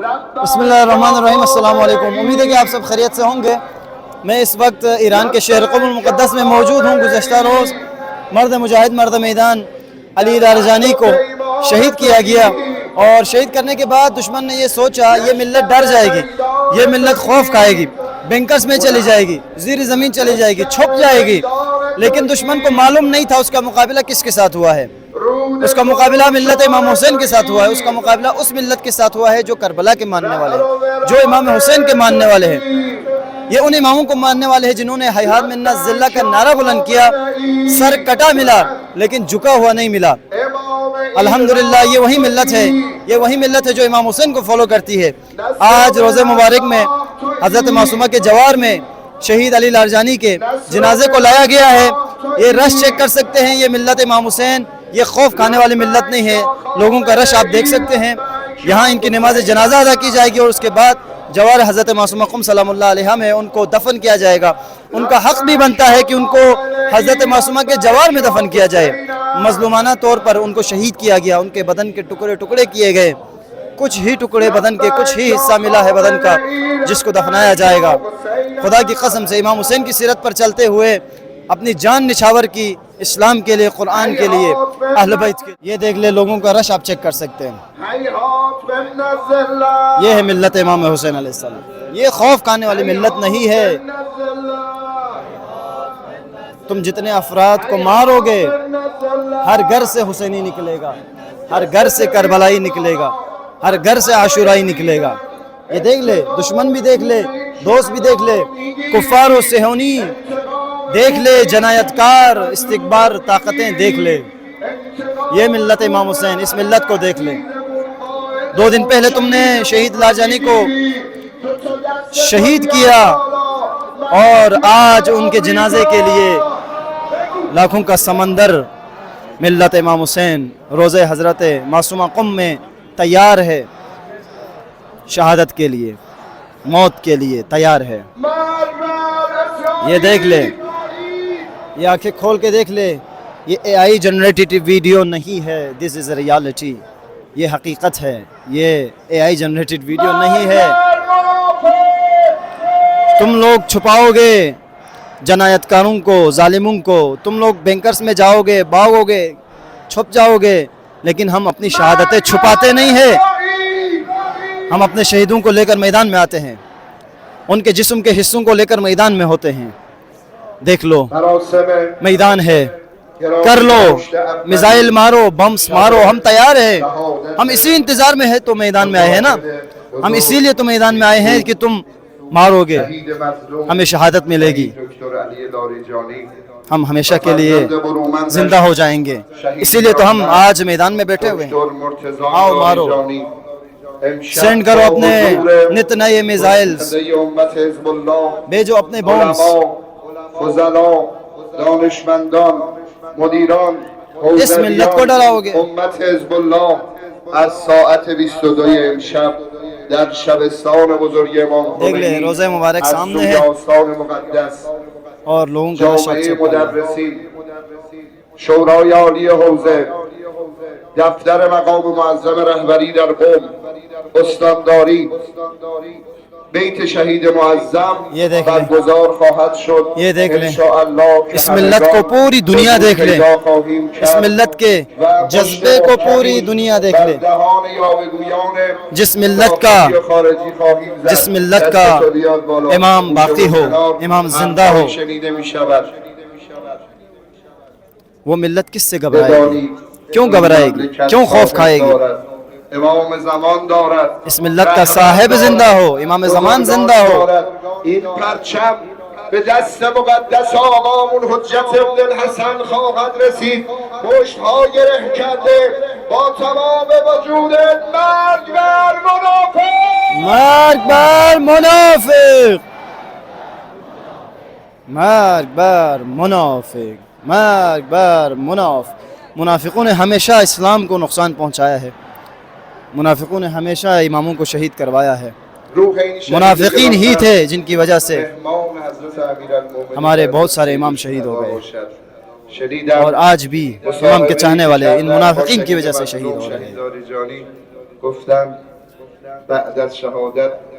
बिस्मिल्लाहिर्रहमानिर्रहीम। अस्सलाम वालेकुम। उम्मीद है कि आप सब खैरियत से होंगे। मैं इस वक्त ईरान के शहर क़ुम मुक़द्दस में मौजूद हूँ। गुज़श्ता रोज़ मर्द मुजाहिद मर्द मैदान अली लारजानी को शहीद किया गया और शहीद करने के बाद दुश्मन ने ये सोचा ये मिल्लत डर जाएगी, ये मिल्लत खौफ खाएगी, बैंकर्स में चली जाएगी, ज़ीर ज़मीन चली जाएगी, छुप जाएगी। लेकिन दुश्मन को मालूम नहीं था उसका मुकाबला किसके साथ हुआ है। उसका मुकाबला मिल्लत इमाम हुसैन के साथ हुआ है। उसका मुकाबला उस मिल्लत के साथ हुआ है जो करबला के मानने वाले हैं, जो इमाम हुसैन के मानने वाले हैं। ये उन इमामों को मानने वाले हैं जिन्होंने हैहात मिन्ना ज़िल्ला का नारा बुलंद किया। सर कटा मिला लेकिन झुका हुआ नहीं मिला। अल्हम्दुलिल्लाह ये वही मिल्लत है, ये वही मिल्लत है जो इमाम हुसैन को फॉलो करती है। आज रोज़े मुबारक में हज़रत मासूमा के जवार में शहीद अली लारजानी के जनाजे को लाया गया है। ये रश चेक कर सकते हैं, ये मिल्लत इमाम हुसैन, ये खौफ खाने वाली मिल्लत नहीं है। लोगों का रश आप देख सकते हैं। यहाँ इनकी नमाज जनाजा अदा की जाएगी और उसके बाद जवार हज़रत मासूमा क़ुम सलामुल्लाह अलैहा में उनको दफन किया जाएगा। उनका हक़ भी बनता है कि उनको हज़रत मासूमा के जवार में दफन किया जाए। मज़लूमाना तौर पर उनको शहीद किया गया, उनके बदन के टुकड़े टुकड़े किए गए। कुछ ही टुकड़े बदन के, कुछ ही हिस्सा मिला है बदन का जिसको दफनाया जाएगा। खुदा की कसम से इमाम हुसैन की सीरत पर चलते हुए अपनी जान निछावर की इस्लाम के लिए, कुरान के लिए, अहले बैत के। ये देख ले, लोगों का रश आप चेक कर सकते हैं। ये है मिल्लत इमाम हुसैन अलैहिस्सलाम। ये खौफ खाने वाली मिल्लत नहीं है। तुम जितने अफराद को मारोगे हर घर से हुसैनी निकलेगा, हर घर से करबलाई निकलेगा, हर घर से आशुराई निकलेगा। ये देख ले, दुश्मन भी देख ले, दोस्त भी देख ले, कुफ्फार और सेहोनी देख ले, जनायतकार इस्तिकबार ताकतें देख ले। ये मिल्लत इमाम हुसैन, इस मिल्लत को देख ले। 2 दिन पहले तुमने शहीद लारजानी को शहीद किया और आज उनके जनाजे के लिए लाखों का समंदर मिल्लत इमाम हुसैन रोज़े हज़रत मासूमा क़ुम में तैयार है। शहादत के लिए, मौत के लिए तैयार है। ये देख ले, ये आंखें खोल के देख ले। ये AI जनरेटेड वीडियो नहीं है, दिस इज़ रियलिटी। ये हकीकत है, ये AI जनरेटेड वीडियो नहीं है। तुम लोग छुपाओगे जनायतकारों को, जालिमों को, तुम लोग बैंकर्स में जाओगे, भागोगे, छुप जाओगे, लेकिन हम अपनी शहादतें छुपाते नहीं हैं। हम अपने शहीदों को लेकर मैदान में आते हैं, उनके जिस्म के हिस्सों को लेकर मैदान में होते हैं। देख लो, मैदान है, कर लो, मिसाइल मारो, बम्स मारो, हम तैयार हैं। हम इसी इंतज़ार में है तो मैदान में आए हैं ना। हम इसीलिए तो मैदान में आए हैं कि तुम मारोगे, हमें शहादत मिलेगी, हम हमेशा के लिए जिंदा हो जाएंगे। इसीलिए तो हम आज मैदान में बैठे हुए हैं। आओ मारो, सेंड करो अपने नित नए मिसाइल्स, भेजो अपने बॉम्ब्स। इस मिल्लत को डराओगे। देख ले, रोज़े मुबारक सामने है और लोगों का شورای عالی حوزه، دفتر مقام معظم رهبری در قم، استانداری بیت شهید معظم برگزار خواهد شد انشاءاللہ۔ اس ملت کو پوری دنیا دیکھ لے، اس ملت کے جذبے کو پوری دنیا دیکھ لے۔ جس ملت کا امام باقی ہو، امام زندہ ہو، وہ ملت کس سے گھبرائے گی؟ کیوں گھبرائے گی؟ کیوں خوف کھائے گی؟ امام زمان دارد، اس ملت کا صاحب زندہ ہو، امام زمان زندہ ہو۔ این پرچم به دست مقدس آقامون حجت ابن الحسن خواهد رسید. پشت‌ها گره کرده با تمام وجودت. مرگ بر منافق، مرگ بر منافق، مرگ بر منافق، مرگ بر منافق۔ منافقوں نے ہمیشہ اسلام کو نقصان پہنچایا ہے، منافقوں نے ہمیشہ اماموں کو شہید کروایا ہے۔ منافقین ہی تھے جن کی وجہ سے ہمارے بہت سارے امام شہید ہو گئے، اور آج بھی امام کے چاہنے والے ان منافقین کی وجہ سے شہید ہو رہے ہیں۔ بعد از شهادت